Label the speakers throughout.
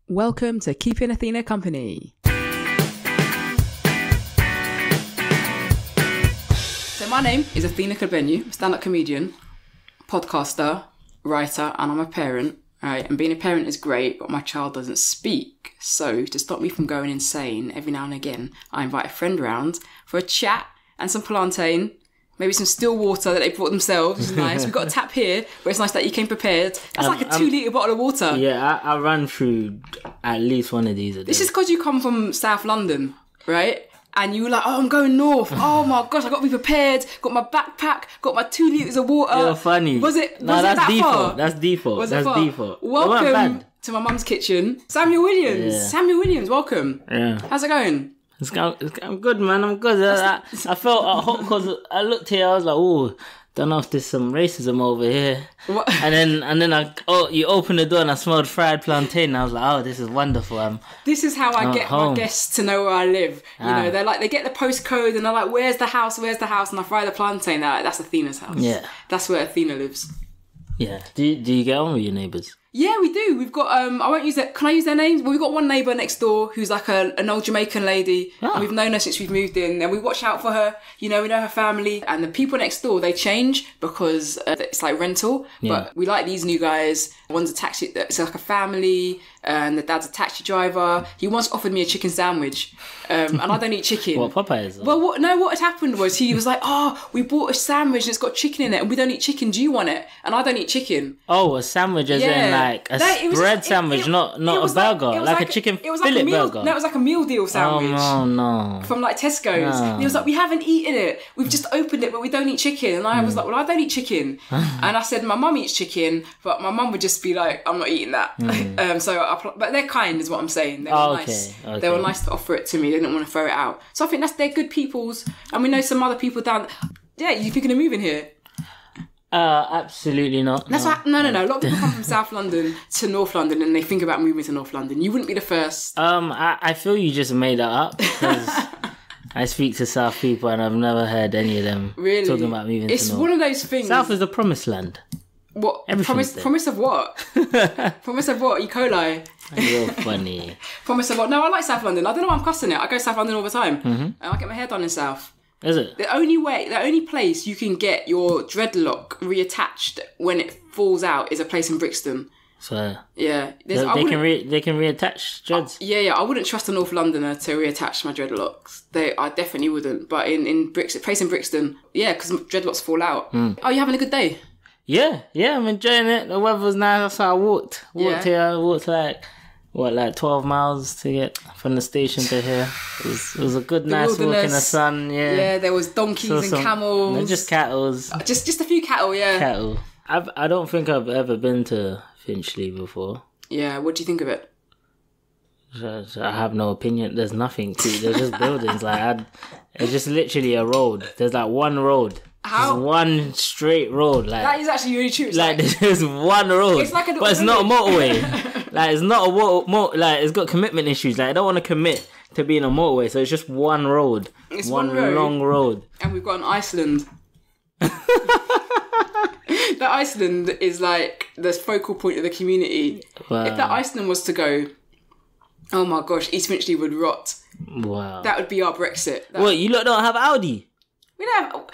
Speaker 1: Welcome to Keeping Athena Company. So my name is Athena Kabenyu, stand-up comedian, podcaster, writer, and I'm a parent. Right, and being a parent is great, but my child doesn't speak. So to stop me from going insane, every now and again, I invite a friend round for a chat and some plantain. Maybe some still water that they brought themselves, which is nice. We've got a tap here, but it's nice that you came prepared. That's like a 2-litre bottle of water.
Speaker 2: Yeah, I run through at least one of these a day.
Speaker 1: This is because you come from South London, right? And you were like, oh, I'm going north. Oh my gosh, I got to be prepared. Got my backpack, got my 2 litres of water.
Speaker 2: You're funny.
Speaker 1: Was it that
Speaker 2: default.
Speaker 1: far?
Speaker 2: That's default.
Speaker 1: Was
Speaker 2: that's
Speaker 1: it far?
Speaker 2: default.
Speaker 1: Welcome to my mum's kitchen. Samuel Williams.
Speaker 2: Yeah.
Speaker 1: Samuel Williams, welcome.
Speaker 2: Yeah.
Speaker 1: How's it going?
Speaker 2: I'm good, man. I'm good. I felt hot because I looked here. I was like, oh, don't know if there's some racism over here.
Speaker 1: What?
Speaker 2: And then you opened the door and I smelled fried plantain. And I was like, oh, this is wonderful.
Speaker 1: This is how I get
Speaker 2: home.
Speaker 1: my guests to know where I live. You know, they get the postcode and they're like, where's the house? Where's the house? And I fry the plantain. They're like, that's Athena's house.
Speaker 2: Yeah.
Speaker 1: That's where Athena lives.
Speaker 2: Yeah. Do you get on with your neighbours?
Speaker 1: Yeah, we do. We've got, I won't use that. Can I use their names? Well, we've got one neighbour next door who's like an old Jamaican lady.
Speaker 2: Oh.
Speaker 1: And we've known her since we've moved in. And we watch out for her. You know, we know her family. And the people next door, they change because it's like rental.
Speaker 2: Yeah.
Speaker 1: But we like these new guys. One's a taxi, it's like a family. And the dad's a taxi driver. He once offered me a chicken sandwich. And I don't eat chicken.
Speaker 2: What, Popeyes?
Speaker 1: Well, what had happened was he was like, oh, we bought a sandwich and it's got chicken in it and we don't eat chicken. Do you want it? And I don't eat chicken.
Speaker 2: Oh, a sandwich as in like a bread sandwich, not a burger, like a chicken fillet burger.
Speaker 1: No, it was like a meal deal sandwich.
Speaker 2: Oh, no.
Speaker 1: From like Tesco's. And he was like, we haven't eaten it. We've just opened it, but we don't eat chicken. And I was like, well, I don't eat chicken. And I said, my mum eats chicken, but my mum would just be like, I'm not eating that. But they're kind is what I'm saying. They were nice. Okay. They were nice to offer it to me. They didn't want to throw it out. So I think they're good peoples. And we know some other people down... Yeah, you thinking of moving here?
Speaker 2: Absolutely not.
Speaker 1: That's why, no. A lot of people come from South London to North London and they think about moving to North London. You wouldn't be the first.
Speaker 2: I feel you just made that up because I speak to South people and I've never heard any of them talking about moving to North.
Speaker 1: It's one of those things.
Speaker 2: South is the promised land.
Speaker 1: What? Promise of what? Promise of what? E. coli?
Speaker 2: You're funny.
Speaker 1: Promise of what? No, I like South London. I don't know why I'm cussing it. I go South London all the time. And I get my hair done in South.
Speaker 2: Is it?
Speaker 1: The only place you can get your dreadlock reattached when it falls out is a place in Brixton.
Speaker 2: So
Speaker 1: yeah,
Speaker 2: they can reattach dreads.
Speaker 1: Yeah. I wouldn't trust a North Londoner to reattach my dreadlocks. I definitely wouldn't. But in place in Brixton, yeah, because dreadlocks fall out. Oh, you having a good day?
Speaker 2: Yeah, I'm enjoying it. The weather was nice, so I walked here. I walked like 12 miles to get from the station to here. It was a good, nice walk in the sun.
Speaker 1: Yeah, there was donkeys and camels.
Speaker 2: No, just cattle.
Speaker 1: Just a few cattle, yeah.
Speaker 2: Cattle. I don't think I've ever been to Finchley before.
Speaker 1: Yeah, what do you think of it?
Speaker 2: I have no opinion. There's nothing to it. There's just buildings. It's just literally a road. There's like one road. How? There's one straight road. Like,
Speaker 1: that is actually really true.
Speaker 2: There's one road.
Speaker 1: It's like
Speaker 2: but it's not a motorway. It's not a it's got commitment issues. I don't want to commit to being a motorway, so it's just one road. It's one road. Long road.
Speaker 1: And we've got an Iceland. That Iceland is like the focal point of the community. Wow. If that Iceland was to go, oh my gosh, East Finchley would rot.
Speaker 2: Wow.
Speaker 1: That would be our Brexit.
Speaker 2: You lot don't have Audi?
Speaker 1: We don't have...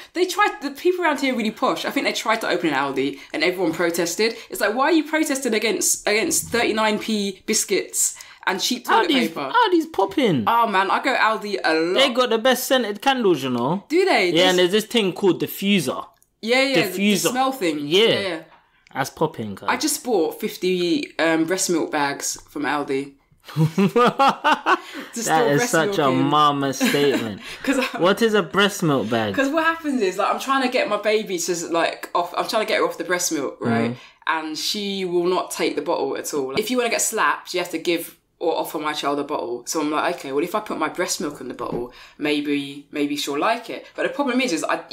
Speaker 1: the people around here are really posh. I think they tried to open an Aldi and everyone protested. It's like, why are you protesting against 39p biscuits and cheap toilet paper?
Speaker 2: Aldi's popping.
Speaker 1: Oh man, I go Aldi a lot.
Speaker 2: They got the best scented candles, you know.
Speaker 1: Do they?
Speaker 2: Yeah, and there's this thing called diffuser.
Speaker 1: Yeah, diffuser. The smell thing.
Speaker 2: Yeah. That's popping, guys.
Speaker 1: I just bought 50 breast milk bags from Aldi.
Speaker 2: That is such a mama statement. What is a breast milk bag?
Speaker 1: Because what happens is, I'm trying to get my baby to I'm trying to get her off the breast milk, right? And she will not take the bottle at all. If you want to get slapped, you have to give or offer my child a bottle. So I'm like, okay, well, if I put my breast milk in the bottle, maybe she'll like it. But the problem is I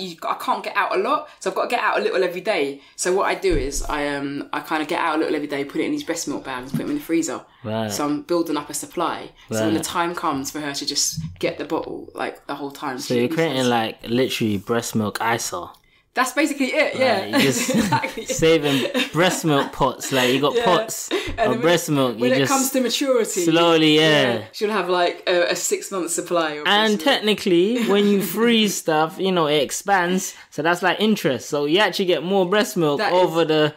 Speaker 1: can't get out a lot, so I've got to get out a little every day. So what I do is I kind of get out a little every day, put it in these breast milk bags, put them in the freezer.
Speaker 2: Right.
Speaker 1: So I'm building up a supply. Right. So when the time comes for her to just get the bottle, the whole time.
Speaker 2: So you're creating literally breast milk ISO.
Speaker 1: That's basically it, yeah.
Speaker 2: You're just
Speaker 1: exactly.
Speaker 2: saving breast milk pots. Like, you got pots of breast milk.
Speaker 1: When
Speaker 2: you
Speaker 1: it
Speaker 2: just
Speaker 1: comes to maturity...
Speaker 2: Slowly,
Speaker 1: she'll have like a 6-month supply of breast
Speaker 2: and
Speaker 1: milk.
Speaker 2: technically, when you freeze stuff, you know, it expands. So that's like interest. So you actually get more breast milk over the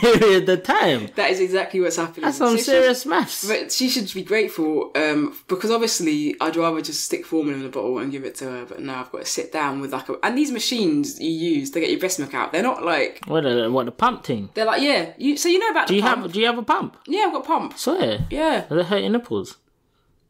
Speaker 2: period of time.
Speaker 1: That is exactly what's happening.
Speaker 2: That's some serious maths.
Speaker 1: But she should be grateful because obviously I'd rather just stick formula in a bottle and give it to her. But now I've got to sit down with like and these machines you use to get your breast milk out, they're not like
Speaker 2: the pump thing.
Speaker 1: They're like so you know about the pump.
Speaker 2: Do you have a pump?
Speaker 1: Yeah, I've got a pump.
Speaker 2: Swear.
Speaker 1: Yeah.
Speaker 2: Does it hurt your nipples?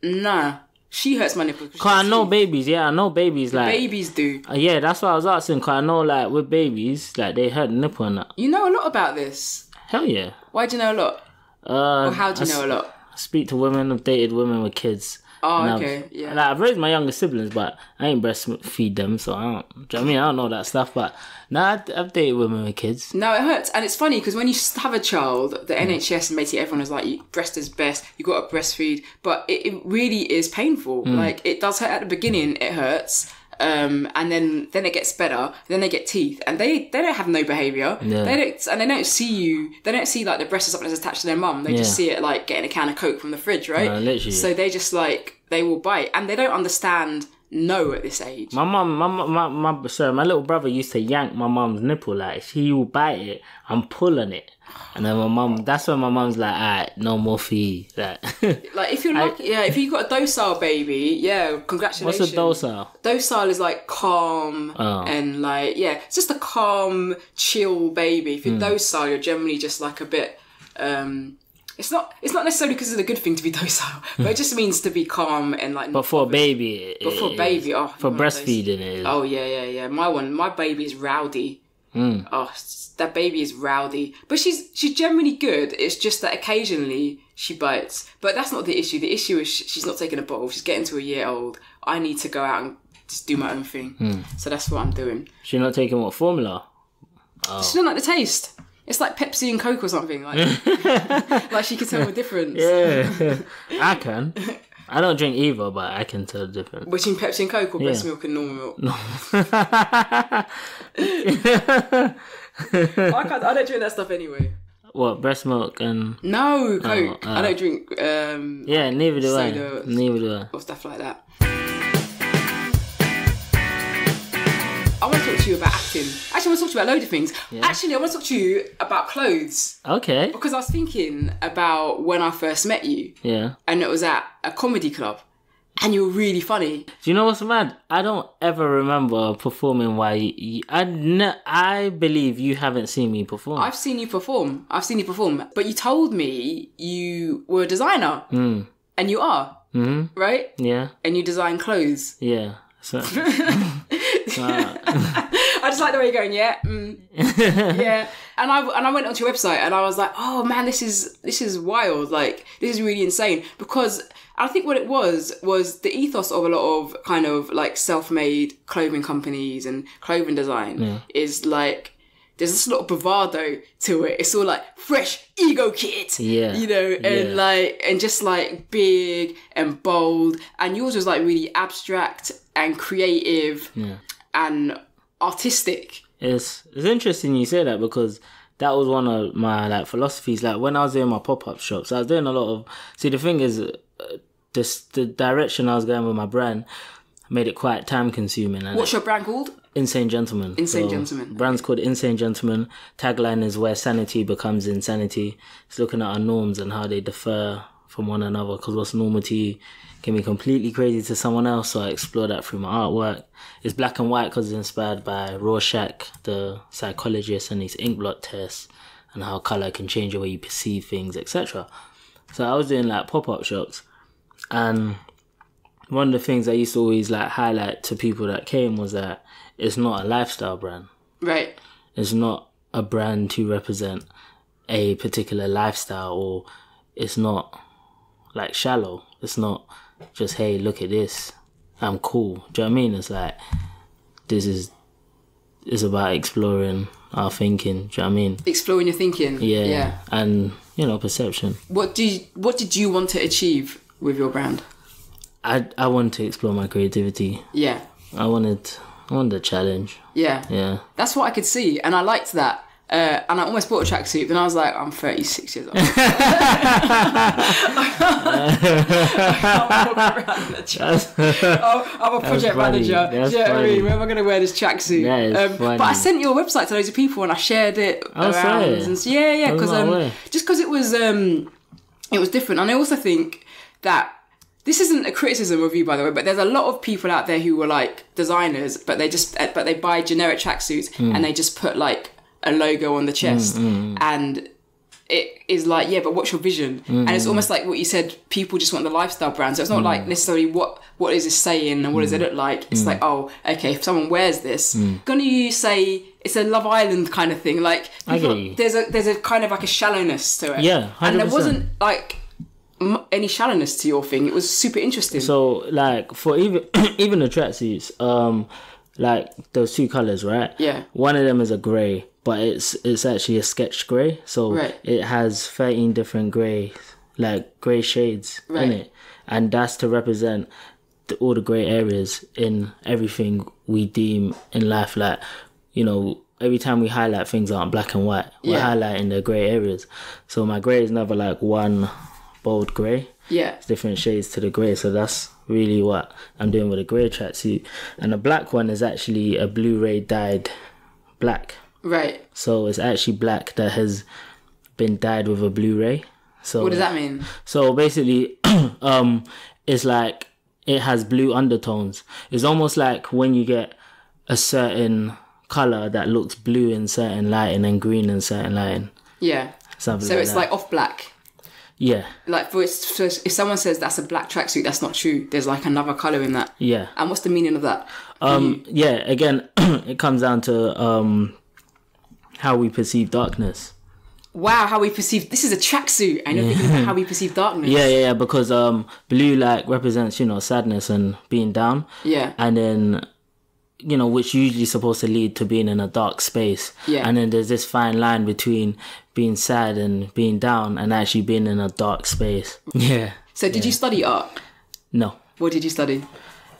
Speaker 1: Nah. She hurts my nipples.
Speaker 2: Cause I know babies. Yeah, I know babies. Like
Speaker 1: babies do.
Speaker 2: Yeah, that's what I was asking. Cause I know like with babies, like they hurt the nipple and that.
Speaker 1: You know a lot about this.
Speaker 2: Hell yeah.
Speaker 1: Why do you know a lot? Or how do you know a lot?
Speaker 2: I speak to women. I've dated women with kids.
Speaker 1: Oh, okay, yeah.
Speaker 2: Like, I've raised my younger siblings, but I ain't breastfeed them, so I don't. Do you know what I mean? I don't know that stuff, but I've dated women with kids.
Speaker 1: No, it hurts, and it's funny because when you have a child, the NHS and basically everyone is like, breast is best. You got to breastfeed, but it really is painful. Like it does hurt at the beginning. It hurts. And then it gets better. Then they get teeth, and they don't have no behaviour.
Speaker 2: Yeah.
Speaker 1: They don't see you. They don't see like the breast or something that's attached to their mum. They just see it like getting a can of Coke from the fridge, right?
Speaker 2: Literally.
Speaker 1: So they just like they will bite, and they don't understand no at this age.
Speaker 2: My little brother used to yank my mum's nipple. Like he will bite it and pull on it. And then that's when my mum's like, alright, no more for you. Like
Speaker 1: if you're lucky, if you got a docile baby, congratulations.
Speaker 2: What's a docile?
Speaker 1: Docile is like calm and like, it's just a calm, chill baby. If you're docile, you're generally just like a bit, it's not necessarily because it's a good thing to be docile, but it just means to be calm and like.
Speaker 2: But for a baby, for breastfeeding, it is.
Speaker 1: Oh yeah. My baby is rowdy. Oh, that baby is rowdy, but she's generally good. It's just that occasionally she bites, but that's not the issue. The issue is she's not taking a bottle. She's getting to a year old. I need to go out and just do my own thing. So that's what I'm doing.
Speaker 2: She's not taking what formula?
Speaker 1: She doesn't like the taste. It's like Pepsi and Coke or something. Like, like she can tell the difference.
Speaker 2: Yeah, I can. I don't drink either, but I can tell the difference.
Speaker 1: Between Pepsi and Coke or breast milk and normal milk? No. I don't drink that stuff anyway.
Speaker 2: What, breast milk and...
Speaker 1: No, Coke. I don't drink...
Speaker 2: yeah, neither do I. Neither do I.
Speaker 1: Or stuff like that. I want to talk to you about acting. Actually, I want to talk to you about a load of things. Yeah. Actually, I want to talk to you about clothes.
Speaker 2: Okay.
Speaker 1: Because I was thinking about when I first met you.
Speaker 2: Yeah.
Speaker 1: And it was at a comedy club. And you were really funny.
Speaker 2: Do you know what's mad? I don't ever remember performing while I believe you haven't seen me perform.
Speaker 1: I've seen you perform. But you told me you were a designer. And you are. Mm-hmm. Right?
Speaker 2: Yeah.
Speaker 1: And you design clothes.
Speaker 2: Yeah. So,
Speaker 1: I just like the way you're going, yeah. Yeah. And I went onto your website and I was like, oh man, this is wild. Like, this is really insane. Because I think what it was the ethos of a lot of kind of like self-made clothing companies and clothing design is like, there's this lot of bravado to it. It's all like fresh ego kit, you know, and just like big and bold. And yours was like really abstract and creative and artistic.
Speaker 2: It's interesting you say that because that was one of my like philosophies. Like when I was doing my pop-up shops, I was doing a lot of. See, the thing is, the direction I was going with my brand made it quite time consuming.
Speaker 1: What's your brand called?
Speaker 2: Insane Gentleman.
Speaker 1: Gentleman.
Speaker 2: Brand's called Insane Gentleman. Tagline is where sanity becomes insanity. It's looking at our norms and how they differ from one another, because what's normal to you can be completely crazy to someone else. So I explore that through my artwork. It's black and white because it's inspired by Rorschach, the psychologist, and his ink blot tests and how colour can change the way you perceive things, etc. So I was doing like pop-up shops, and one of the things I used to always like highlight to people that came was that it's not a lifestyle brand.
Speaker 1: Right.
Speaker 2: It's not a brand to represent a particular lifestyle, or it's not like shallow. It's not just, hey, look at this, I'm cool. Do you know what I mean? It's like, it's about exploring our thinking. Do you know what I mean?
Speaker 1: Exploring your thinking.
Speaker 2: Yeah. And, perception.
Speaker 1: What did you want to achieve with your brand?
Speaker 2: I wanted to explore my creativity.
Speaker 1: Yeah.
Speaker 2: I wanted I want the challenge.
Speaker 1: Yeah. That's what I could see, and I liked that. And I almost bought a tracksuit, then I was like, I'm 36 years old. I can't walk around in a tracksuit. I'm a project manager. Do you know what I mean? Where am I going to wear this tracksuit? But I sent your website to loads of people and I shared it around. And so, because just because it was different. And I also think that this isn't a criticism of you, by the way, but there's a lot of people out there who were like designers, but they buy generic tracksuits and they just put like a logo on the chest, and it is like, yeah, but what's your vision? And it's almost like what you said, people just want the lifestyle brand, so it's not like necessarily what is this saying and what does it look like. It's like, oh, okay, if someone wears this, gonna you say it's a Love Island kind of thing, like people, there's a kind of like a shallowness to it, 100%. And there wasn't like any shallowness to your thing. It was super interesting.
Speaker 2: So like for even the tracksuits, like those two colours, right?
Speaker 1: Yeah.
Speaker 2: One of them is a grey, but it's actually a sketched grey. So it has 13 different grey shades in it. And that's to represent all the grey areas in everything we deem in life. Like, you know, every time we highlight things aren't black and white, we're highlighting the grey areas. So my grey is never like one bold grey.
Speaker 1: Yeah.
Speaker 2: It's different shades to the grey. So that's really what I'm doing with a grey tracksuit. And the black one is actually a Blu-ray dyed black.
Speaker 1: Right.
Speaker 2: So it's actually black that has been dyed with a Blu-ray. So
Speaker 1: what does that mean?
Speaker 2: So basically, it's like it has blue undertones. It's almost like when you get a certain colour that looks blue in certain lighting and green in certain lighting.
Speaker 1: Yeah.
Speaker 2: Something
Speaker 1: so
Speaker 2: like
Speaker 1: it's
Speaker 2: that.
Speaker 1: Like off black.
Speaker 2: Yeah.
Speaker 1: Like for if someone says that's a black tracksuit, that's not true. There's like another colour in that.
Speaker 2: Yeah.
Speaker 1: And what's the meaning of that?
Speaker 2: Yeah, again, it comes down to how we perceive darkness.
Speaker 1: Wow, how we perceive... This is a tracksuit and you're thinking about how we perceive darkness.
Speaker 2: Yeah, because blue like represents, you know, sadness and being down.
Speaker 1: Yeah.
Speaker 2: And then, you know, which usually supposed to lead to being in a dark space.
Speaker 1: Yeah.
Speaker 2: And then there's this fine line between being sad and being down and actually being in a dark space. Yeah.
Speaker 1: So did you study art?
Speaker 2: No.
Speaker 1: What did you study?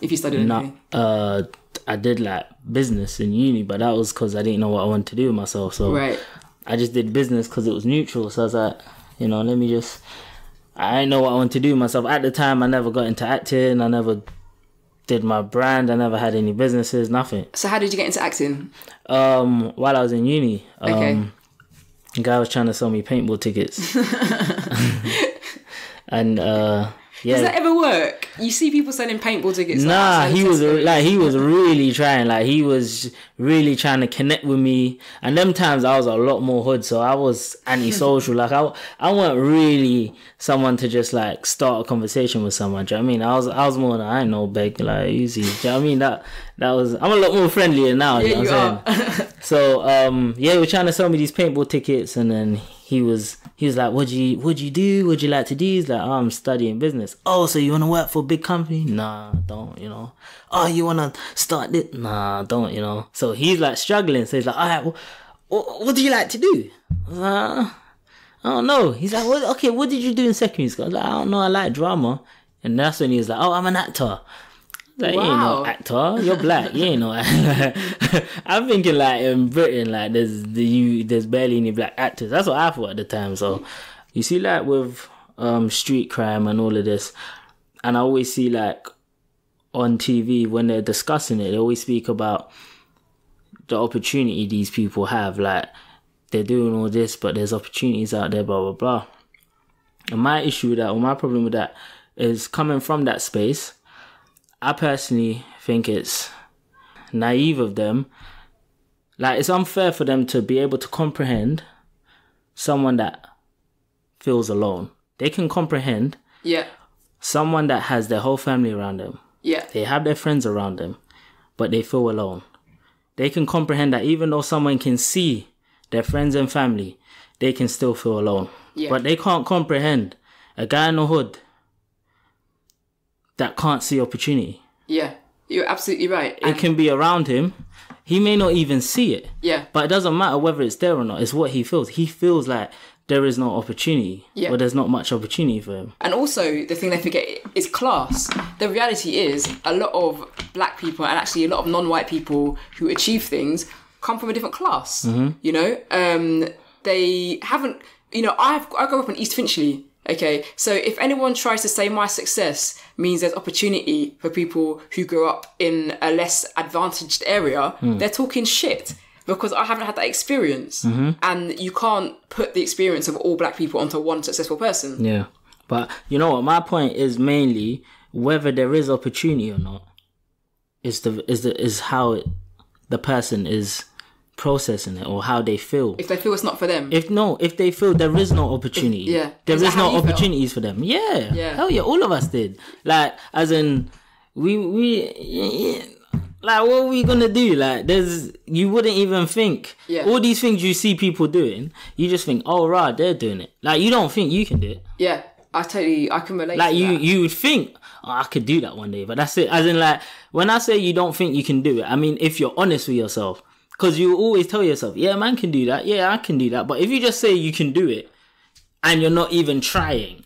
Speaker 1: If you studied anything?
Speaker 2: I did like business in uni, but that was because I didn't know what I wanted to do with myself. So I just did business because it was neutral. So I was like, you know, I didn't know what I wanted to do with myself. At the time, I never got into acting. I never did my brand. I never had any businesses, nothing.
Speaker 1: So how did you get into acting?
Speaker 2: While I was in uni, a guy was trying to sell me paintball tickets. And
Speaker 1: does that ever work? You see people selling paintball tickets?
Speaker 2: Nah, he was really trying. Like he was really trying to connect with me. And them times I was a lot more hood, so I was antisocial. Like I wasn't really someone to just like start a conversation with someone. Do you know what I mean? I was more I ain't no beg, like easy. Do you know what I mean? That was, I'm a lot more friendlier now.
Speaker 1: Yeah,
Speaker 2: you know what I'm saying? So he was trying to sell me these paintball tickets, and then he was like, what'd you do? What'd you like to do? He's like, oh, I'm studying business. Oh, so you want to work for a big company? Nah, don't, you know. Oh, you want to start this? Nah, don't, you know. So he's like struggling. So he's like, all right, well, what do you like to do? I was like, I don't know. He's like, what did you do in secondary school? I was like, I don't know, I like drama. And that's when he was like, oh, I'm an actor. Like, you ain't no actor. You're black. You ain't no actor. I'm thinking like in Britain, like there's barely any black actors. That's what I thought at the time. So you see, like with street crime and all of this, and I always see like on TV when they're discussing it, they always speak about the opportunity these people have. Like they're doing all this, but there's opportunities out there, blah blah blah. And my issue with that, or my problem with that, is coming from that space. I personally think it's naive of them. Like, it's unfair for them to be able to comprehend someone that feels alone. They can comprehend someone that has their whole family around them. Yeah. They have their friends around them, but they feel alone. They can comprehend that even though someone can see their friends and family, they can still feel alone. Yeah. But they can't comprehend a guy in the hood that can't see opportunity. Yeah, you're absolutely right. It can be around him. He may not even see it. Yeah. But it doesn't matter whether it's there or not. It's what he feels. He feels like there is no opportunity.
Speaker 1: Yeah.
Speaker 2: Or there's not much opportunity for him.
Speaker 1: And also, the thing they forget is class. The reality is, a lot of black people and actually a lot of non-white people who achieve things come from a different class. You know, they haven't. You know, I grew up in East Finchley. Okay, so if anyone tries to say my success means there's opportunity for people who grew up in a less advantaged area, they're talking shit. Because I haven't had that experience. And you can't put the experience of all black people onto one successful person.
Speaker 2: Yeah. But you know what? My point is mainly whether there is opportunity or not is how the person is processing it or how they feel.
Speaker 1: If they feel it's not for them.
Speaker 2: If they feel there is no opportunity. There is no opportunities for them. Yeah. Hell yeah, all of us did. Like, as in, we like, what are we gonna do? Like, you wouldn't even think. All these things you see people doing, you just think, oh, right, they're doing it. Like, you don't think you can do it.
Speaker 1: Yeah, I can relate
Speaker 2: like,
Speaker 1: to that.
Speaker 2: you would think, oh, I could do that one day, but that's it. As in, like, when I say you don't think you can do it, I mean, if you're honest with yourself. Because you always tell yourself, yeah, man can do that. Yeah, I can do that. But if you just say you can do it and you're not even trying,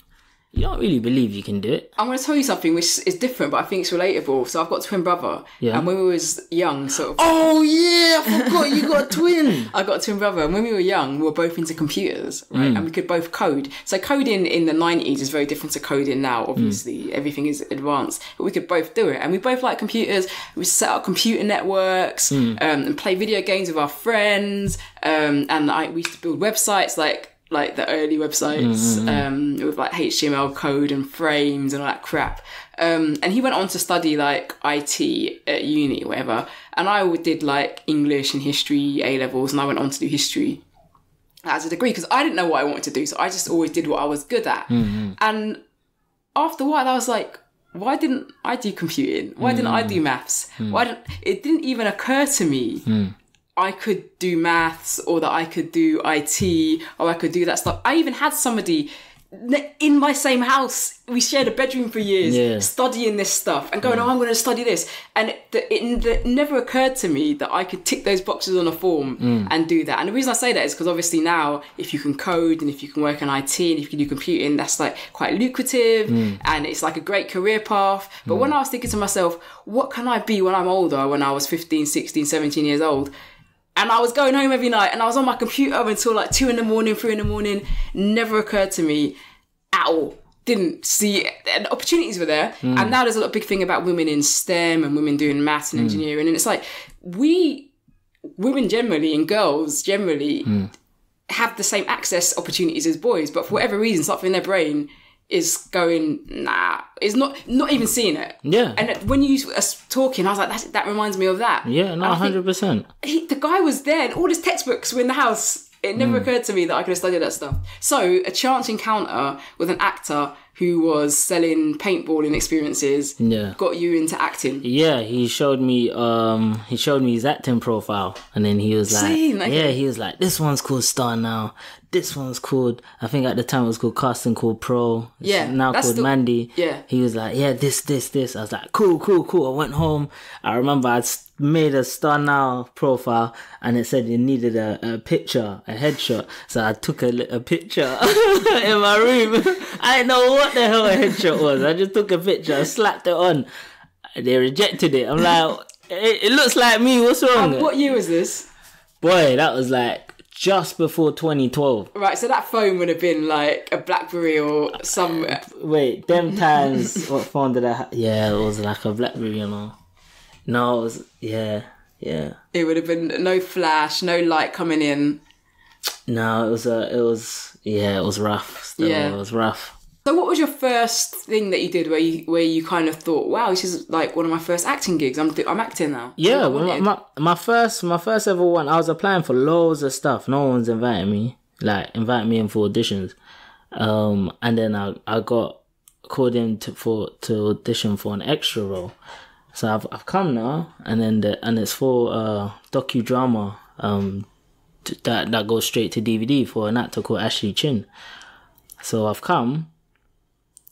Speaker 2: you don't really believe you can do it.
Speaker 1: I'm going to tell you something which is different, but I think it's relatable. So I've got a twin brother. Yeah. And when we was young, sort of...
Speaker 2: Oh, yeah, I forgot you got a twin.
Speaker 1: I got a twin brother. And when we were young, we were both into computers, right? And we could both code. So coding in the 90s is very different to coding now, obviously. Everything is advanced. But we could both do it. And we both like computers. We set up computer networks and play video games with our friends. And we used to build websites like the early websites with like HTML code and frames and all that crap. And he went on to study like IT at uni or whatever. And I did like English and history A-levels, and I went on to do history as a degree because I didn't know what I wanted to do. So I just always did what I was good at. And after a while I was like, why didn't I do computing? Why didn't I do maths? It didn't even occur to me I could do maths or that I could do IT or I could do that stuff. I even had somebody in my same house. We shared a bedroom for years studying this stuff and going, oh, I'm going to study this. And it never occurred to me that I could tick those boxes on a form and do that. And the reason I say that is because obviously now if you can code and if you can work in IT and if you can do computing, that's like quite lucrative and it's like a great career path. But when I was thinking to myself, what can I be when I'm older, when I was 15, 16, 17 years old? And I was going home every night and I was on my computer until like 2 a.m, 3 a.m. Never occurred to me at all. Didn't see it. And opportunities were there. And now there's a big thing about women in STEM and women doing maths and engineering. And it's like, women generally and girls generally have the same access opportunities as boys. But for whatever reason, something in their brain is going, nah, is not even seeing it.
Speaker 2: Yeah.
Speaker 1: And when you were talking, I was like, that reminds me of that.
Speaker 2: Yeah, no, 100%.
Speaker 1: The guy was there and all his textbooks were in the house. It never occurred to me that I could have studied that stuff. So a chance encounter with an actor who was selling paintballing experiences got you into acting.
Speaker 2: Yeah, he showed me his acting profile, and then he was like, he was like, this one's called Star Now. This one's called, I think at the time it was called Casting Call Pro. It's now called Mandy.
Speaker 1: Yeah.
Speaker 2: He was like, yeah, this. I was like, cool. I went home. I remember I'd made a Star Now profile and it said you needed a picture, a headshot. So I took a picture in my room. I didn't know what the hell a headshot was. I just took a picture, I slapped it on. They rejected it. I'm like, it looks like me. What's wrong?
Speaker 1: What year was this?
Speaker 2: Boy, that was like just before 2012.
Speaker 1: Right, so that phone would have been like a Blackberry or some...
Speaker 2: Wait, them times, what phone did I have? Yeah, it was like a Blackberry, you know. No, it was... Yeah.
Speaker 1: It would have been no flash, no light coming in.
Speaker 2: No, it was rough. Still, it was rough.
Speaker 1: So what was your first thing that you did where you kind of thought, wow, this is like one of my first acting gigs. I'm acting now.
Speaker 2: Yeah, my first ever one. I was applying for loads of stuff. No one's inviting me in for auditions. And then I got called in to audition for an extra role. So I've come now, and it's for a docudrama that goes straight to DVD for an actor called Ashley Chin. So I've come.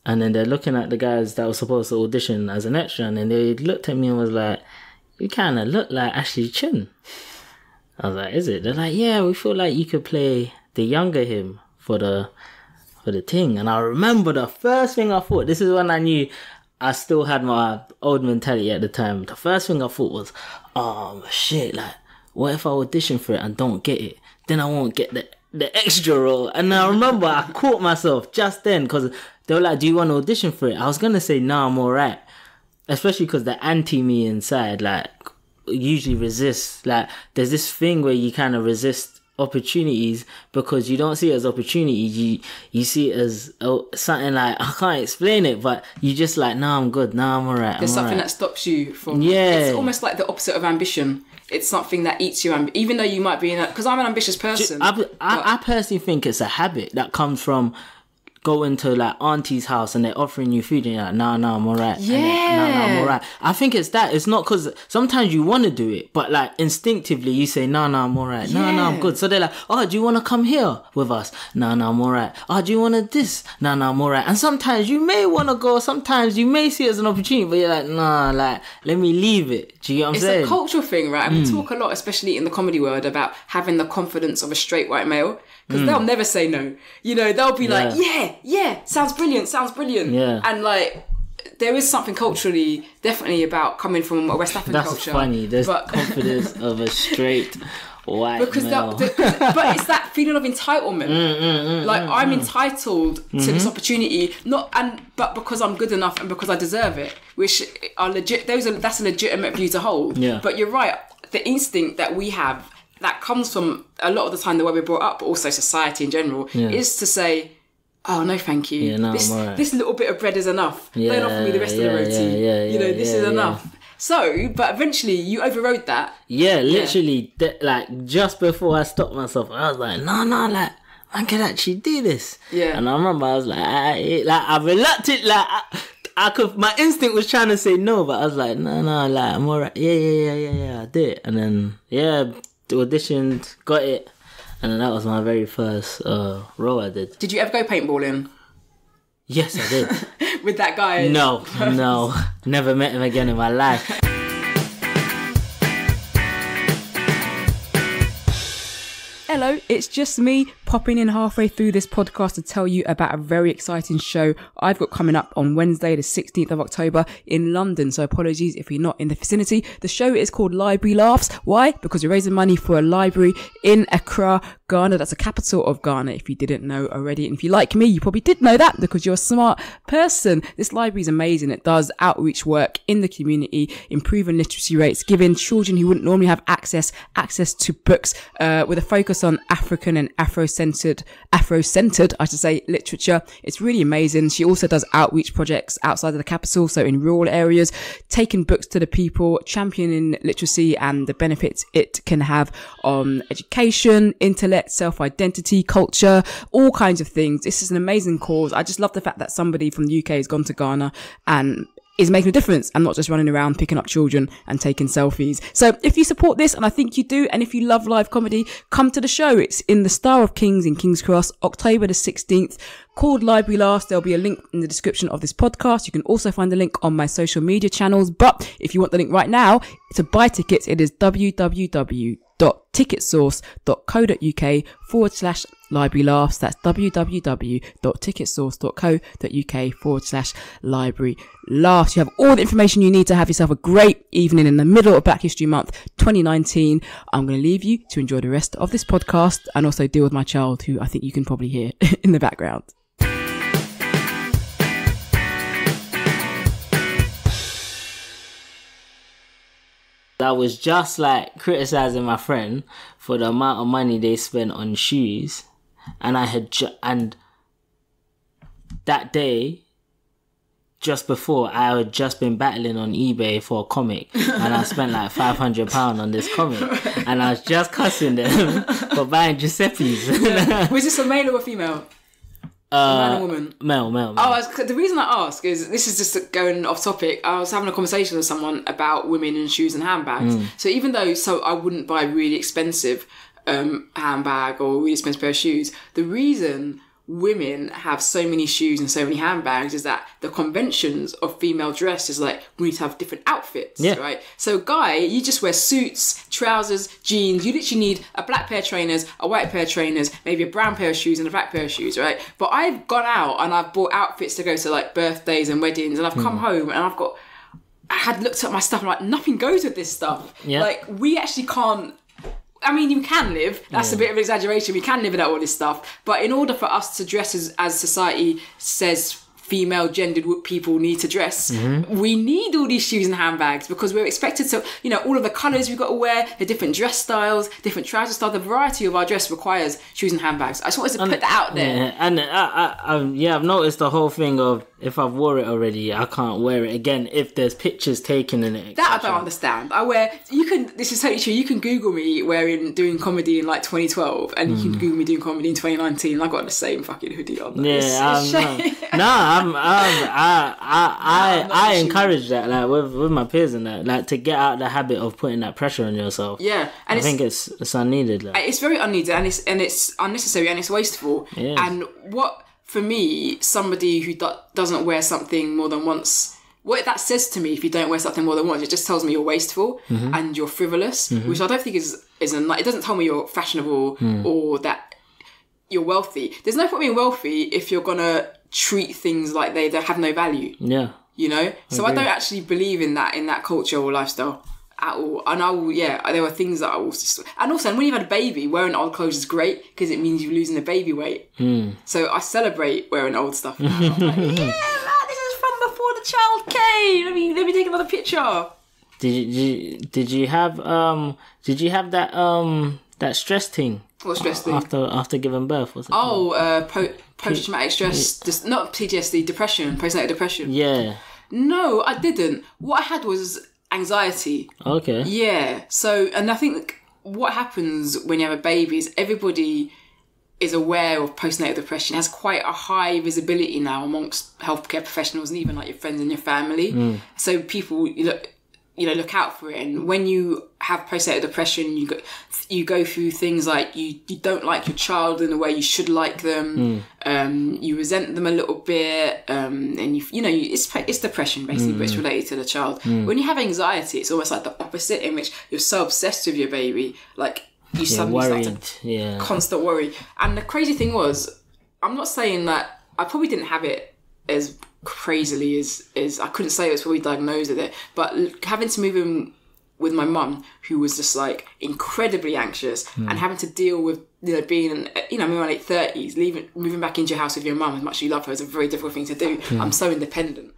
Speaker 2: And then they're looking at the guys that were supposed to audition as an extra, and then they looked at me and was like, you kind of look like Ashley Chin. I was like, is it? They're like, yeah, we feel like you could play the younger him for the thing. And I remember the first thing I thought, this is when I knew I still had my old mentality at the time. The first thing I thought was, oh shit, like, what if I audition for it and don't get it? Then I won't get the extra role. And I remember I caught myself just then, because they were like, do you want to audition for it? I was going to say, no, I'm alright. Especially because the anti-me inside, like, usually resists. Like, there's this thing where you kind of resist opportunities because you don't see it as opportunity. You see it as something like, I can't explain it, but you just like, nah, I'm good, nah, I'm alright.
Speaker 1: There's something that stops you from...
Speaker 2: Yeah.
Speaker 1: It's almost like the opposite of ambition. It's something that eats you, even though you might be in a... Because I'm an ambitious person.
Speaker 2: I personally think it's a habit that comes from going to like auntie's house and they're offering you food and you're like, nah, I'm alright.
Speaker 1: Yeah.
Speaker 2: I'm alright. I think it's that. It's not because sometimes you want to do it, but like instinctively you say, nah, I'm alright.
Speaker 1: Yeah.
Speaker 2: Nah, I'm good. So they're like, oh, do you want to come here with us? Nah, I'm alright. Oh, do you want to this? Nah, I'm alright. And sometimes you may want to go, sometimes you may see it as an opportunity, but you're like, nah, like, let me leave it. Do you get what I'm saying?
Speaker 1: It's a cultural thing, right? And we talk a lot, especially in the comedy world, about having the confidence of a straight white male. Because they'll never say no. You know, they'll be like, yeah, sounds brilliant.
Speaker 2: Yeah.
Speaker 1: And like, there is something culturally, definitely about coming from a West African culture.
Speaker 2: That's funny. There's confidence of a straight white male.
Speaker 1: But it's that feeling of entitlement. I'm entitled to this opportunity, but because I'm good enough and because I deserve it, which are legit. That's a legitimate view to hold.
Speaker 2: Yeah.
Speaker 1: But you're right. The instinct that we have, that comes from a lot of the time the way we're brought up, but also society in general, is to say, oh, no, thank you.
Speaker 2: Yeah, no,
Speaker 1: this little bit of bread is enough. Don't offer me the rest of the roti. This is enough. So, but eventually you overrode that. Yeah,
Speaker 2: literally, like, just before I stopped myself, I was like, no, like, I can actually do this. Yeah. And I remember I was like, I reluctant, like, I could, my instinct was trying to say no, but I was like, no, like, I'm alright. Yeah, I did. And then, auditioned, got it, and then that was my very first role I did.
Speaker 1: Did you ever go paintballing?
Speaker 2: Yes, I did.
Speaker 1: With that guy?
Speaker 2: No. Never met him again in my life.
Speaker 1: Hello, it's just me popping in halfway through this podcast to tell you about a very exciting show I've got coming up on Wednesday, the 16th of October in London. So apologies if you're not in the vicinity. The show is called Library Laughs. Why? Because we're raising money for a library in Accra, Ghana. That's the capital of Ghana, if you didn't know already. And if you like me, you probably did know that because you're a smart person. This library is amazing. It does outreach work in the community, improving literacy rates, giving children who wouldn't normally have access to books, with a focus on African and Afro-centered, I should say, literature. It's really amazing. She also does outreach projects outside of the capital, so in rural areas, taking books to the people, championing literacy and the benefits it can have on education, intellect, self-identity, culture, all kinds of things. This is an amazing cause. I just love the fact that somebody from the UK has gone to Ghana and is making a difference and not just running around picking up children and taking selfies. So if you support this, and I think you do, and if you love live comedy, come to the show. It's in the Star of Kings in King's Cross, October the 16th, called Library Laughs. There'll be a link in the description of this podcast. You can also find the link on my social media channels. But if you want the link right now to buy tickets, it is www.ticketsource.co.uk/Library Laughs. That's www.ticketsource.co.uk/Library Laughs. You have all the information you need to have yourself a great evening in the middle of Black History Month 2019. I'm going to leave you to enjoy the rest of this podcast and also deal with my child, who I think you can probably hear in the background.
Speaker 2: I was just like criticizing my friend for the amount of money they spent on shoes, and I had and that day, just before, I had just been battling on eBay for a comic, and I spent like £500 on this comic, and I was just cussing them for buying Giuseppe's.
Speaker 1: Was this a male or a female? A man or woman?
Speaker 2: Male.
Speaker 1: Oh, the reason I ask is, this is just going off topic. I was having a conversation with someone about women and shoes and handbags. So even though, I wouldn't buy a really expensive handbag or a really expensive pair of shoes, the reason women have so many shoes and so many handbags is that the conventions of female dress is like, we need to have different outfits, right? So guy, you just wear suits, trousers, jeans. You literally need a black pair of trainers, a white pair of trainers, maybe a brown pair of shoes and a black pair of shoes, right? But I've gone out and I've bought outfits to go to like birthdays and weddings, and I've come home and I had looked at my stuff and like, nothing goes with this stuff. Like, we actually can't. I mean, you can live. That's a bit of an exaggeration. We can live without all this stuff. But in order for us to dress as society says female gendered people need to dress, we need all these shoes and handbags because we're expected to, you know, all of the colours we've got to wear, the different dress styles, different trouser styles, the variety of our dress requires shoes and handbags. I just wanted to put that out there.
Speaker 2: Yeah, and I've noticed the whole thing of, if I've wore it already, I can't wear it again if there's pictures taken in it.
Speaker 1: That I don't understand. This is totally true, you can Google me doing comedy in like 2012 and you can Google me doing comedy in 2019 and I've got the same fucking hoodie on.
Speaker 2: I encourage that, like with my peers and that, like to get out the habit of putting that pressure on yourself.
Speaker 1: Yeah,
Speaker 2: and I think it's unneeded. Like.
Speaker 1: It's very unneeded and it's unnecessary and it's wasteful. Yeah. And for me, somebody who doesn't wear something more than once, what that says to me, if you don't wear something more than once, it just tells me you're wasteful and you're frivolous, which I don't think is it doesn't tell me you're fashionable or that you're wealthy. There's no point being wealthy if you're gonna treat things like they have no value. Yeah. You know? So I don't actually believe in that culture or lifestyle at all. And there were things that I was just... And also, when you've had a baby, wearing old clothes is great because it means you're losing the baby weight. So I celebrate wearing old stuff now. I'm like, yeah, man, this is from before the child came. Let me take another picture.
Speaker 2: Did you have that stress thing?
Speaker 1: What stress thing?
Speaker 2: After giving birth, was it?
Speaker 1: Post-traumatic stress, not PTSD, depression, postnatal depression.
Speaker 2: Yeah.
Speaker 1: No, I didn't. What I had was anxiety.
Speaker 2: Okay.
Speaker 1: Yeah. So, and I think what happens when you have a baby is everybody is aware of postnatal depression. It has quite a high visibility now amongst healthcare professionals and even like your friends and your family. So people look out for it. And when you have postnatal depression, you go through things like you don't like your child in the way you should like them. You resent them a little bit, and it's depression basically, but it's related to the child. When you have anxiety, it's almost like the opposite, in which you're so obsessed with your baby, like you suddenly start to constant worry. And the crazy thing was, I'm not saying that I probably didn't have it as crazily as I couldn't say I was probably diagnosed with it, but having to move in with my mum, who was just like incredibly anxious and having to deal with being I'm in my late 30s, moving back into your house with your mum as much as you love her is a very difficult thing to do. I'm so independent.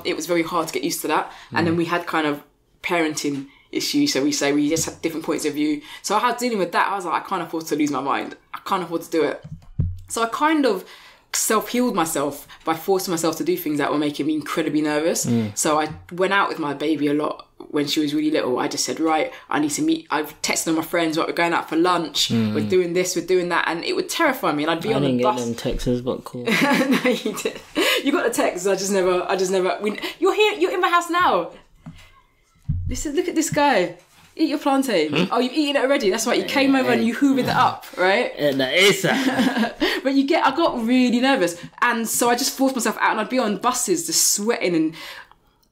Speaker 1: It was very hard to get used to that. And then we had kind of parenting issues, so we just had different points of view. So I was dealing with that. I was like, I can't afford to lose my mind. I can't afford to do it. So I kind of self-healed myself by forcing myself to do things that were making me incredibly nervous. So I went out with my baby a lot when she was really little. I just said, right, I need to meet. I've texted all my friends, right, we're going out for lunch, we're doing this, we're doing that, and it would terrify me. And I'd be on the bus. I didn't get them texts, but cool. No, you did. You got the texts. I just never. You're here. You're in my house now. Listen, look at this guy. Eat your plantain. Oh, you've eaten it already. That's right. You came over and you hoovered it up, right? But I got really nervous, and so I just forced myself out, and I'd be on buses just sweating, and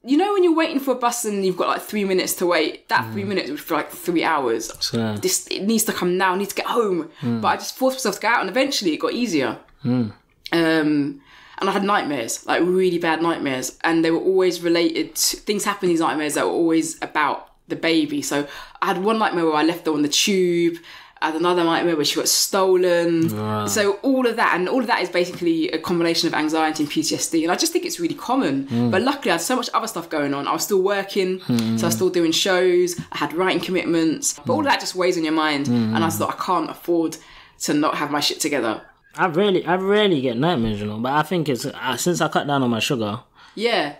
Speaker 1: you know when you're waiting for a bus and you've got like 3 minutes to wait, that 3 minutes was for like 3 hours. It needs to come now. I need to get home. But I just forced myself to go out, and eventually it got easier. And I had nightmares, like really bad nightmares, and they were always related to things happening in these nightmares that were always about the baby. So I had one nightmare where I left her on the tube. I had another nightmare where she got stolen. So all of that is basically a combination of anxiety and PTSD, and I just think it's really common. But luckily I had so much other stuff going on. I was still working, so I was still doing shows, I had writing commitments, but all of that just weighs on your mind. And I thought, I can't afford to not have my shit together.
Speaker 2: I rarely get nightmares, but I think it's since I cut down on my sugar. Yeah,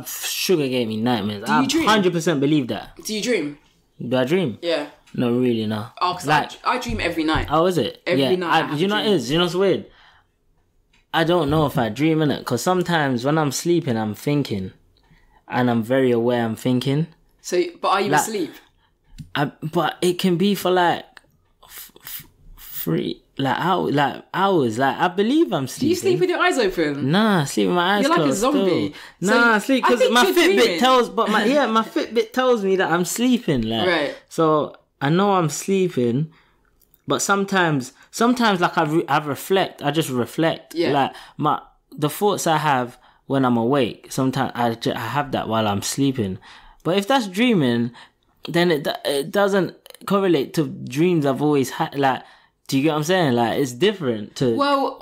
Speaker 2: sugar gave me nightmares. I 100% believe that.
Speaker 1: Do you dream?
Speaker 2: Do I dream?
Speaker 1: Yeah.
Speaker 2: No, really, no.
Speaker 1: Oh, because I dream every night.
Speaker 2: Oh, is it?
Speaker 1: Every night.
Speaker 2: You know what it is? You know what's weird? I don't know if I dream, innit? Because sometimes when I'm sleeping, I'm thinking. And I'm very aware I'm thinking.
Speaker 1: So, but are you asleep?
Speaker 2: But it can be for like hours. Like, I believe I'm sleeping.
Speaker 1: Do you sleep with your eyes open?
Speaker 2: Nah, I sleep with my eyes
Speaker 1: closed. You're like a zombie.
Speaker 2: Still. Nah, I sleep because my Fitbit tells. But my Fitbit tells me that I'm sleeping. Like,
Speaker 1: right.
Speaker 2: So I know I'm sleeping, but sometimes like I reflect. I just reflect.
Speaker 1: Yeah.
Speaker 2: Like the thoughts I have when I'm awake. Sometimes I have that while I'm sleeping. But if that's dreaming, then it doesn't correlate to dreams I've always had. Like, do you get what I'm saying? Like, it's different to...
Speaker 1: Well,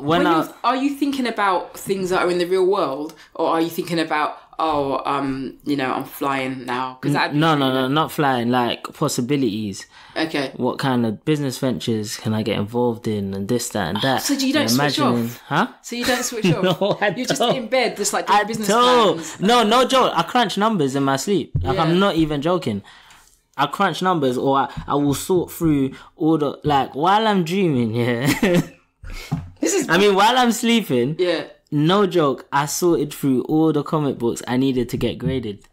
Speaker 1: are you thinking about things that are in the real world, or are you thinking about, I'm flying now?
Speaker 2: No, not flying. Like, possibilities.
Speaker 1: Okay.
Speaker 2: What kind of business ventures can I get involved in, and this, that, and that.
Speaker 1: So you don't switch off?
Speaker 2: Huh?
Speaker 1: So you don't switch off?
Speaker 2: No, I don't.
Speaker 1: You're just in bed, just like doing business plans?
Speaker 2: No joke. I crunch numbers in my sleep. Like, I'm not even joking. I crunch numbers, or I will sort through all the, like, while I'm dreaming, while I'm sleeping, no joke, I sorted through all the comic books I needed to get graded.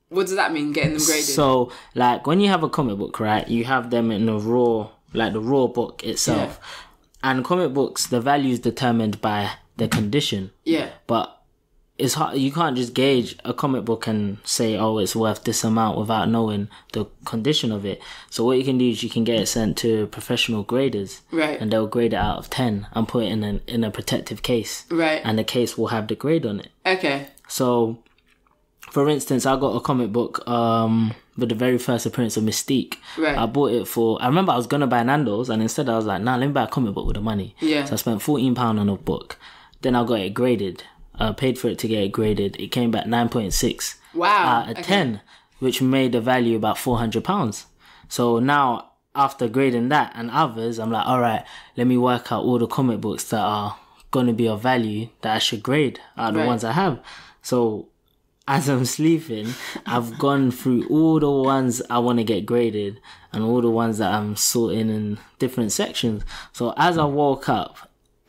Speaker 1: What does that mean, getting them graded?
Speaker 2: So, like, when you have a comic book, right, you have them in the raw book itself. Yeah. And comic books, the value is determined by the condition.
Speaker 1: Yeah.
Speaker 2: But it's hard. You can't just gauge a comic book and say, oh, it's worth this amount without knowing the condition of it. So what you can do is you can get it sent to professional graders.
Speaker 1: Right.
Speaker 2: And they'll grade it out of 10 and put it in a protective case.
Speaker 1: Right.
Speaker 2: And the case will have the grade on it.
Speaker 1: Okay.
Speaker 2: So, for instance, I got a comic book with the very first appearance of Mystique.
Speaker 1: Right.
Speaker 2: I bought it I remember I was going to buy Nando's, and instead I was like, let me buy a comic book with the money.
Speaker 1: Yeah.
Speaker 2: So I spent £14 on a book. Then I got it graded. Paid for it to get it graded. It came back 9.6 out of 10, which made the value about £400. So now, after grading that and others, I'm like, all right, let me work out all the comic books that are going to be of value that I should grade out of the ones I have. So as I'm sleeping, I've gone through all the ones I want to get graded and all the ones that I'm sorting in different sections. So as I woke up,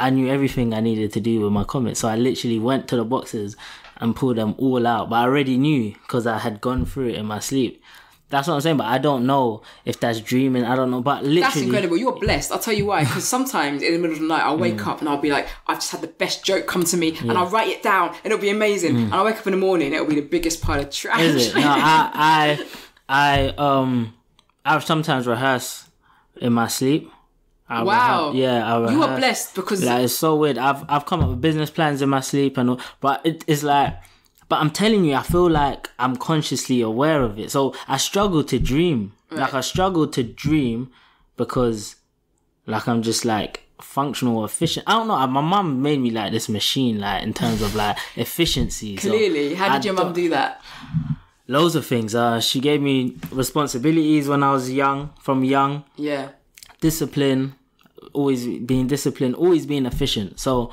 Speaker 2: I knew everything I needed to do with my comics. So I literally went to the boxes and pulled them all out. But I already knew because I had gone through it in my sleep. That's what I'm saying. But I don't know if that's dreaming. I don't know. But literally...
Speaker 1: That's incredible. You're blessed. I'll tell you why. Because sometimes in the middle of the night, I'll wake up and I'll be like, I've just had the best joke come to me. And I'll write it down and it'll be amazing. And I'll wake up in the morning, it'll be the biggest pile of trash.
Speaker 2: Is it? No, I sometimes rehearse in my sleep.
Speaker 1: Wow. You are blessed because...
Speaker 2: Like, it's so weird. I've come up with business plans in my sleep and all, but it's like... But I'm telling you, I feel like I'm consciously aware of it. So I struggle to dream. Right. Like, I struggle to dream because, like, I'm just, like, functional or efficient. I don't know. My mum made me, like, this machine, like, in terms of, like, efficiency.
Speaker 1: Clearly. How did your mum do that?
Speaker 2: Loads of things. She gave me responsibilities when I was from young.
Speaker 1: Yeah.
Speaker 2: Discipline, always being disciplined, always being efficient. So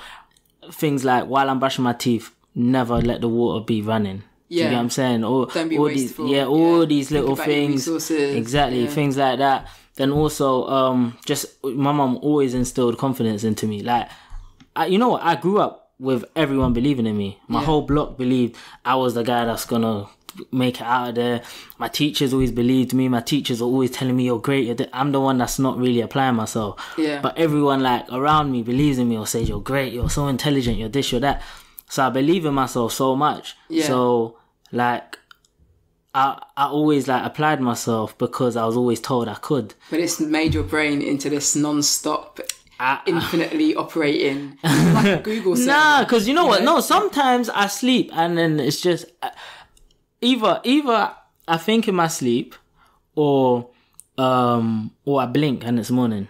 Speaker 2: things like while I'm brushing my teeth, never let the water be running. Do you get what I'm saying?
Speaker 1: Don't be wasteful.
Speaker 2: All these little things.
Speaker 1: Exactly,
Speaker 2: things like that. Then also, just my mum always instilled confidence into me. Like, you know what? I grew up with everyone believing in me. My whole block believed I was the guy that's gonna make it out of there. My teachers always believed me. My teachers are always telling me, you're great. I'm the one that's not really applying myself.
Speaker 1: Yeah.
Speaker 2: But everyone, like, around me believes in me or says, you're great, you're so intelligent, you're this, you're that. So I believe in myself so much.
Speaker 1: Yeah.
Speaker 2: So, like, I always, like, applied myself because I was always told I could.
Speaker 1: But it's made your brain into this non-stop, infinitely operating, like a Google server.
Speaker 2: Nah, because you know what? No, sometimes I sleep and then it's just... Either I think in my sleep or I blink and it's morning.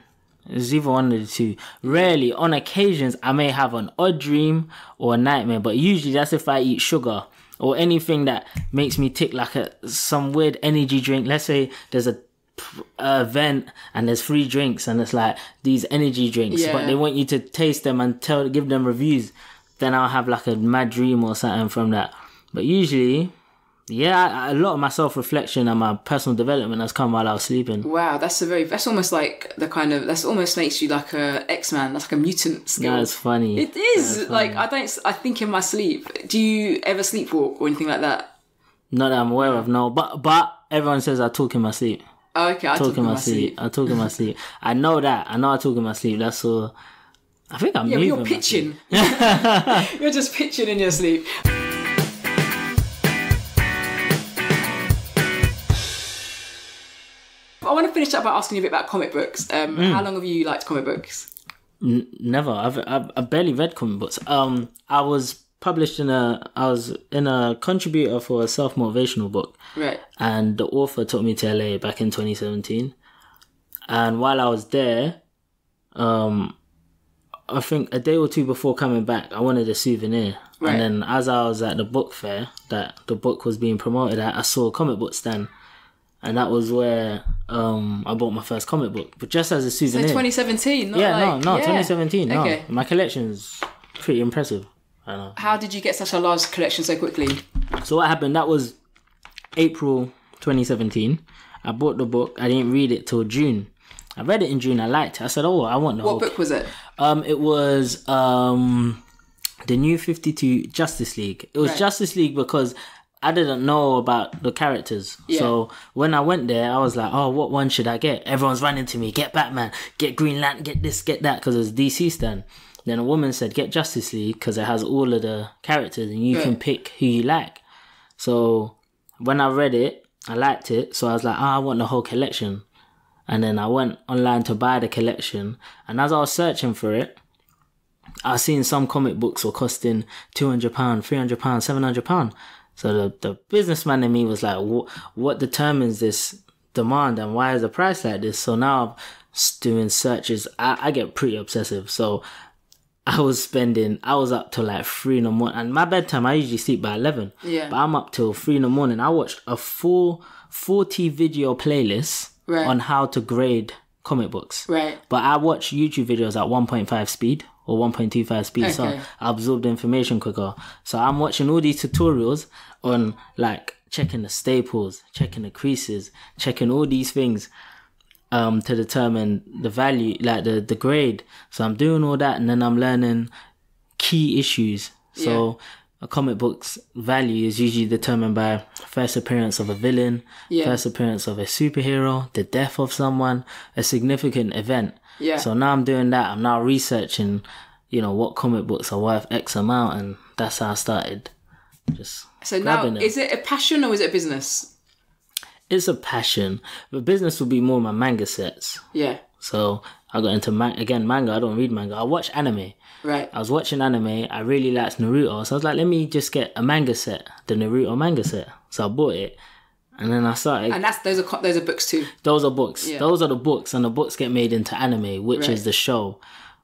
Speaker 2: It's either one of the two. Rarely, on occasions, I may have an odd dream or a nightmare, but usually that's if I eat sugar or anything that makes me tick, like some weird energy drink. Let's say there's a event and there's free drinks and it's like these energy drinks, but they want you to taste them and give them reviews. Then I'll have like a mad dream or something from that. But usually... Yeah, a lot of my self-reflection and my personal development has come while I was sleeping.
Speaker 1: Wow, that's almost like that's almost makes you like a X-Man, that's like a mutant skill.
Speaker 2: That's funny.
Speaker 1: It is, like, I think in my sleep. Do you ever sleepwalk or anything like that?
Speaker 2: Not that I'm aware of, no. But everyone says I talk in my sleep.
Speaker 1: Oh, okay, I talk in my sleep.
Speaker 2: I talk in my sleep. I know that. I know I talk in my sleep. That's all. I think I'm moving.
Speaker 1: Yeah, but you're pitching. You're just pitching in your sleep. I want to finish up by asking you a bit about comic books. How long have you liked comic books?
Speaker 2: Never. I've barely read comic books. I was in a contributor for a self-motivational book.
Speaker 1: Right.
Speaker 2: And the author took me to LA back in 2017. And while I was there, I think a day or two before coming back, I wanted a souvenir. Right. And then as I was at the book fair that the book was being promoted at, I saw a comic book stand. And that was where I bought my first comic book. But just as a souvenir.
Speaker 1: So 2017? Not
Speaker 2: 2017.
Speaker 1: Okay.
Speaker 2: No. My collection's pretty impressive. I know.
Speaker 1: How did you get such a large collection so quickly?
Speaker 2: So what happened, that was April 2017. I bought the book. I didn't read it till June. I read it in June. I liked it. I said, I want the whole...
Speaker 1: What book was it?
Speaker 2: It was the New 52 Justice League. It was right. Justice League because I didn't know about the characters. Yeah. So when I went there, I was like, what one should I get? Everyone's running to me. Get Batman. Get Green Lantern. Get this, get that. Because it was DC stand. Then a woman said, get Justice League because it has all of the characters and you can pick who you like. So when I read it, I liked it. So I was like, I want the whole collection. And then I went online to buy the collection. And as I was searching for it, I was seeing some comic books were costing £200, £300, £700. So the businessman in me was like, what determines this demand and why is the price like this? So now I'm doing searches. I get pretty obsessive. So I was up till like 3 in the morning. And my bedtime, I usually sleep by 11. Yeah. But I'm up till 3 in the morning. I watched a full 40 video playlist on how to grade comic books. Right. But I watch YouTube videos at 1.5 speed or 1.25 speed. Okay. So I absorb the information quicker. So I'm watching all these tutorials on like checking the staples, checking the creases, checking all these things. To determine the value, like the grade. So I'm doing all that and then I'm learning key issues. So a comic book's value is usually determined by first appearance of a villain, first appearance of a superhero, the death of someone, a significant event. Yeah. So now I'm doing that. I'm now researching, what comic books are worth X amount, and that's how I started.
Speaker 1: So now, is it a passion or is it a business?
Speaker 2: It's a passion. But business will be more my manga sets. Yeah. So I got into manga. I don't read manga. I watch anime. Right. I was watching anime. I really liked Naruto. So I was like, let me just get a manga set, the Naruto manga set. So I bought it. And then I started. And those are books too. Those are books. Yeah. Those are the books, and the books get made into anime, which is the show.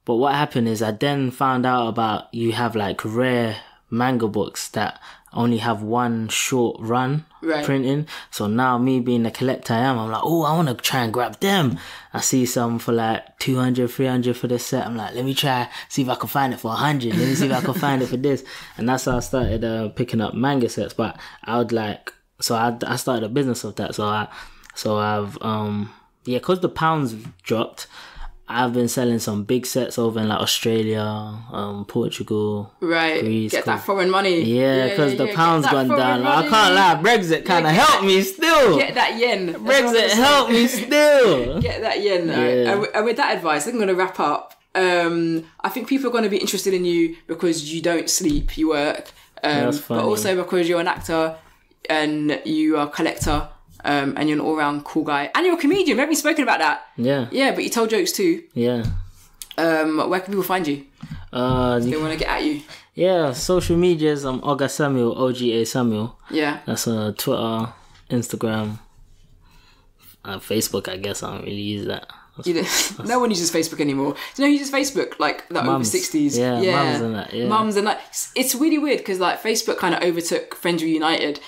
Speaker 2: But what happened is I then found out about you have like rare manga books that only have one short run printing. So now me being the collector I am, I'm like, I want to try and grab them. I see some for like 200, 300 for this set. I'm like, let me try, see if I can find it for 100. Let me see if I can find it for this. And that's how I started picking up manga sets. But I started a business of that. So I've because the pounds dropped, I've been selling some big sets over in like Australia, Portugal, Greece. Get that foreign money. Yeah, because the pound's gone down. Like, I can't lie, Brexit kind of helped me still. Get that yen. Brexit helped me still. Get that yen. Yeah. And with that advice, I'm going to wrap up. I think people are going to be interested in you because you don't sleep, you work, but also because you're an actor and you are a collector. And you're an all-round cool guy. And you're a comedian. We haven't spoken about that. Yeah. Yeah, but you tell jokes too. Yeah. Where can people find you? If they want to get at you. Yeah, social medias. I'm Oga Samuel, OGA Samuel. Yeah. That's Twitter, Instagram, Facebook, I guess. I don't really use that. No one uses Facebook anymore. Do you know who uses Facebook? Like the over 60s. Yeah, mums and that. Yeah. Mums and that. It's really weird because like Facebook kind of overtook Friends Reunited,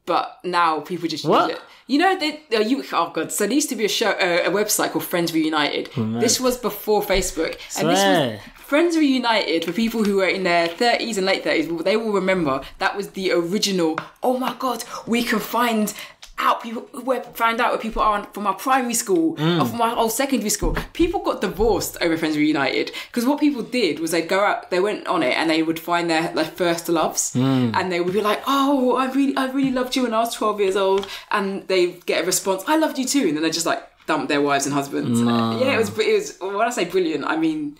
Speaker 2: but now people just use it. Oh god! So there used to be a website called Friends Reunited. Oh, this was before Facebook, and this was Friends Reunited for people who were in their 30s and late 30s. They will remember that was the original. Oh my god! We can find
Speaker 1: out people who find out where people are from our primary school or from our old secondary school. People got divorced over Friends Reunited because what people did was they'd go out, they went on it and they would find their first loves and they would be like, oh, I really loved you when I was 12 years old, and they get a response, I loved you too, and then they just like dump their wives and husbands. Yeah, it was when I say brilliant, I mean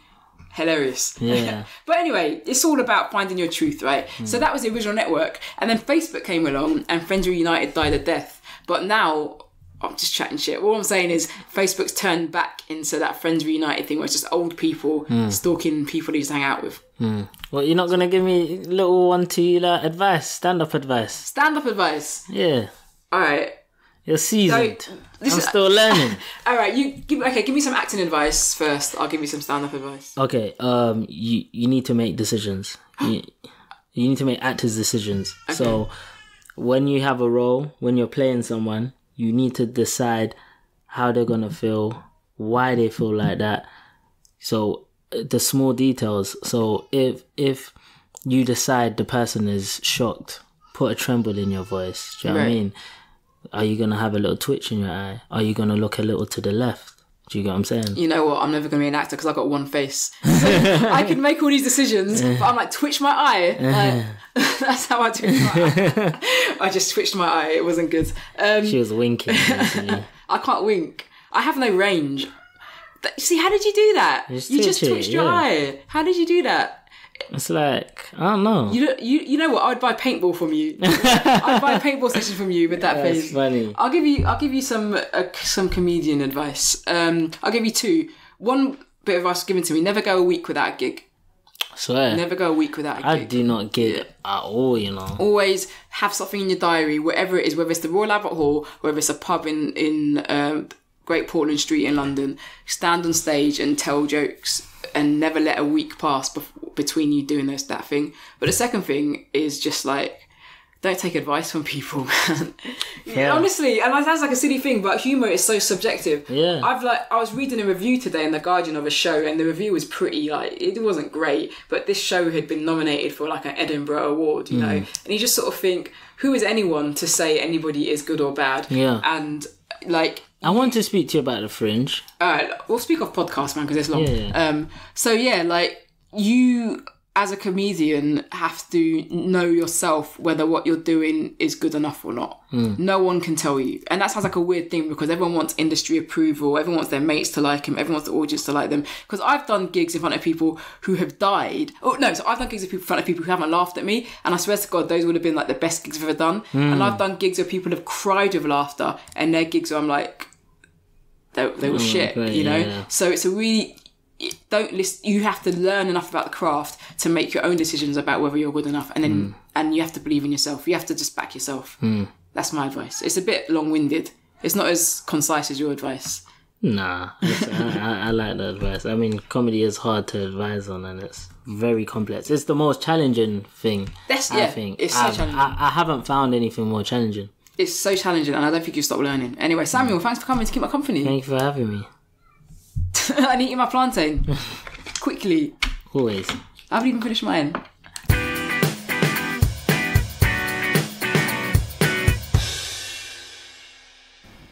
Speaker 1: hilarious.
Speaker 2: Yeah.
Speaker 1: But anyway, it's all about finding your truth, right? So that was the original network, and then Facebook came along and Friends Reunited died a death. But now I'm just chatting shit. All I'm saying is Facebook's turned back into that Friends Reunited thing where it's just old people stalking people they used to hang out with.
Speaker 2: Well, you're not gonna give me little 1-2 advice, stand-up advice?
Speaker 1: Stand-up advice.
Speaker 2: Yeah.
Speaker 1: All right.
Speaker 2: You're seasoned.
Speaker 1: So,
Speaker 2: I'm still learning.
Speaker 1: All right, give me some acting advice first. I'll give you some stand-up advice.
Speaker 2: Okay. You need to make decisions. You need to make actors' decisions. Okay. So when you have a role, when you're playing someone, you need to decide how they're gonna feel, why they feel like that. So the small details. So if you decide the person is shocked, put a tremble in your voice. Do you know what I mean? Are you gonna have a little twitch in your eye? Are you gonna look a little to the left? Do you get what I'm saying? You
Speaker 1: know what? I'm never gonna be an actor because I've got one face. So I can make all these decisions, but I'm like, twitch my eye. Like, that's how I twitch my eye. I just twitched my eye. It wasn't good.
Speaker 2: She was winking.
Speaker 1: I can't wink. I have no range. See, how did you do that? You just twitched your eye. How did you do that?
Speaker 2: It's like, I don't know.
Speaker 1: You know what? I would buy paintball from you. I'd buy a paintball session from you with that face.
Speaker 2: That's funny.
Speaker 1: I'll give you some comedian advice. I'll give you two. One bit of advice given to me: never go a week without a gig.
Speaker 2: I swear.
Speaker 1: Never go a week without a gig.
Speaker 2: I do not gig at all, you know.
Speaker 1: Always have something in your diary, wherever it is, whether it's the Royal Albert Hall, whether it's a pub in Great Portland Street in London. Stand on stage and tell jokes, and never let a week pass between you doing that thing. But the second thing is just like, don't take advice from people, man. Yeah. Honestly, and that sounds like a silly thing, but humour is so subjective.
Speaker 2: Yeah.
Speaker 1: I was reading a review today in The Guardian of a show, and the review was pretty, like, it wasn't great, but this show had been nominated for like an Edinburgh Award, you know? And you just sort of think, who is anyone to say anybody is good or bad?
Speaker 2: Yeah.
Speaker 1: And like,
Speaker 2: I want to speak to you about the Fringe.
Speaker 1: We'll speak off podcast, man, because it's long.
Speaker 2: Yeah.
Speaker 1: So yeah, like, you as a comedian have to know yourself whether what you're doing is good enough or not. No one can tell you. And that sounds like a weird thing because everyone wants industry approval, everyone wants their mates to like them, everyone wants the audience to like them. Because I've done gigs in front of people who have died. So I've done gigs in front of people who haven't laughed at me, and I swear to God, those would have been like the best gigs I've ever done. And I've done gigs where people have cried with laughter, and their gigs where I'm like, they were shit,
Speaker 2: great,
Speaker 1: you know?
Speaker 2: Yeah.
Speaker 1: So it's a really... Don't listen. You have to learn enough about the craft to make your own decisions about whether you're good enough, and then and you have to believe in yourself. You have to just back yourself. That's my advice. It's a bit long-winded. It's not as concise as your advice.
Speaker 2: Nah, I like the advice. I mean, comedy is hard to advise on, and it's very complex. It's the most challenging thing. I think
Speaker 1: it's so challenging.
Speaker 2: I haven't found anything more challenging.
Speaker 1: It's so challenging, and I don't think you'll stop learning. Anyway, Samuel, thanks for coming to keep my company.
Speaker 2: Thank you for having me.
Speaker 1: I need to eat my plantain. Quickly.
Speaker 2: Always.
Speaker 1: I haven't even finished mine.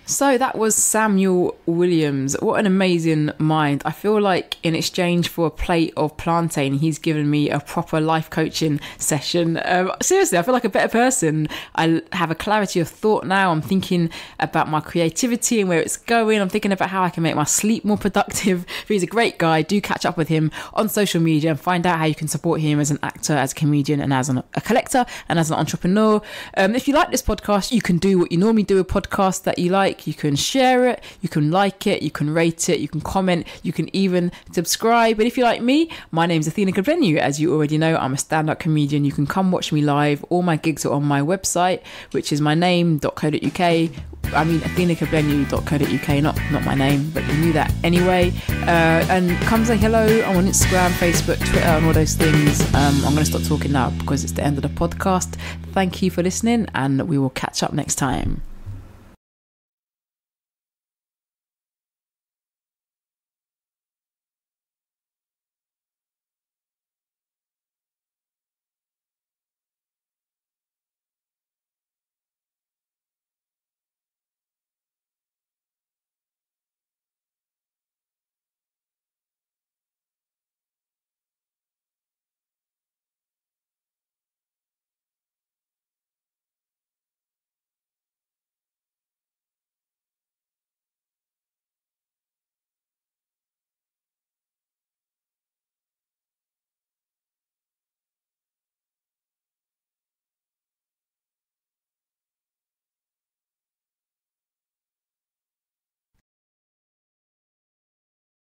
Speaker 1: So that was Samuel Williams. What an amazing mind. I feel like in exchange for a plate of plantain, he's given me a proper life coaching session. Seriously, I feel like a better person. I have a clarity of thought now. I'm thinking about my creativity and where it's going. I'm thinking about how I can make my sleep more productive. He's a great guy. Do catch up with him on social media and find out how you can support him as an actor, as a comedian, and as a collector, and as an entrepreneur. If you like this podcast, you can do what you normally do with podcasts that you like. You can share it, you can like it, you can rate it, you can comment, you can even subscribe. But if you're like me, my name's Athena. As you already know, I'm a stand-up comedian. You can come watch me live. All my gigs are on my website, which is my name.co.uk. I mean, athenakabenu.co.uk, not my name, but you knew that anyway. And come say hello. I'm on Instagram, Facebook, Twitter, and all those things. I'm going to stop talking now because it's the end of the podcast. Thank you for listening, and we will catch up next time.